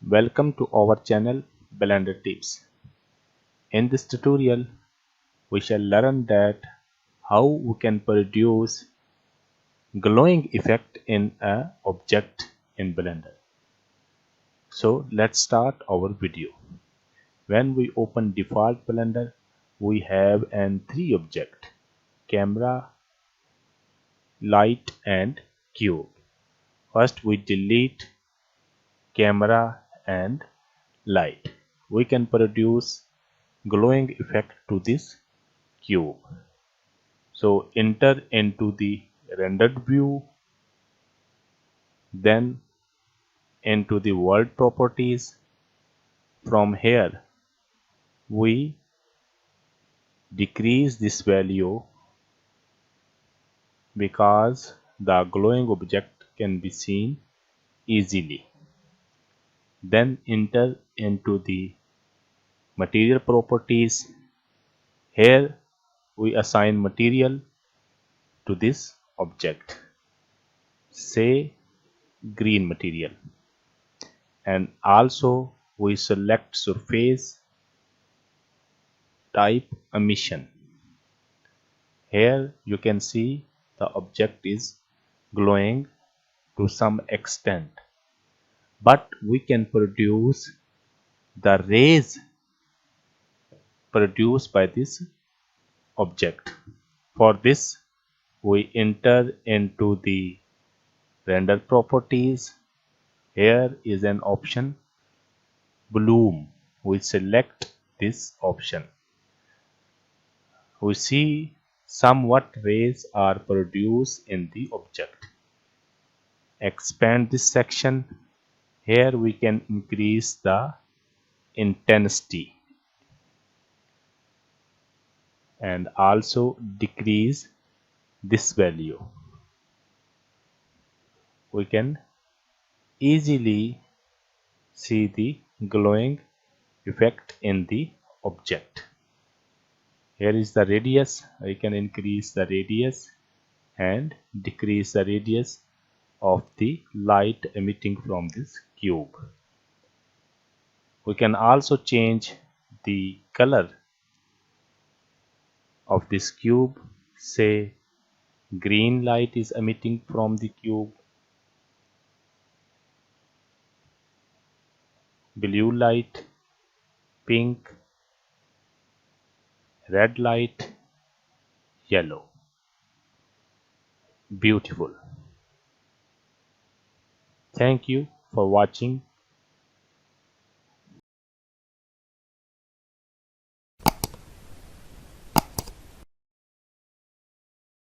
Welcome to our channel Blender Tips. In this tutorial, we shall learn that how we can produce glowing effect in a object in Blender. So let's start our video. When we open default Blender, we have an three object: camera, light and cube. First we delete camera and light. We can produce glowing effect to this cube. So enter into the rendered view, then into the world properties. From here we decrease this value because the glowing object can be seen easily. Then enter into the material properties. Here we assign material to this object, say green material, and also we select surface type emission. Here you can see the object is glowing to some extent, but we can produce the rays produced by this object. For this we enter into the render properties. Here is an option bloom. We select this option. We see somewhat rays are produced in the object. Expand this section. Here we can increase the intensity and also decrease this value. We can easily see the glowing effect in the object. Here is the radius. I can increase the radius and decrease the radius of the light emitting from this cube. We can also change the color of this cube. Say green light is emitting from the cube, blue light, pink, red light, yellow. Beautiful. Thank you for watching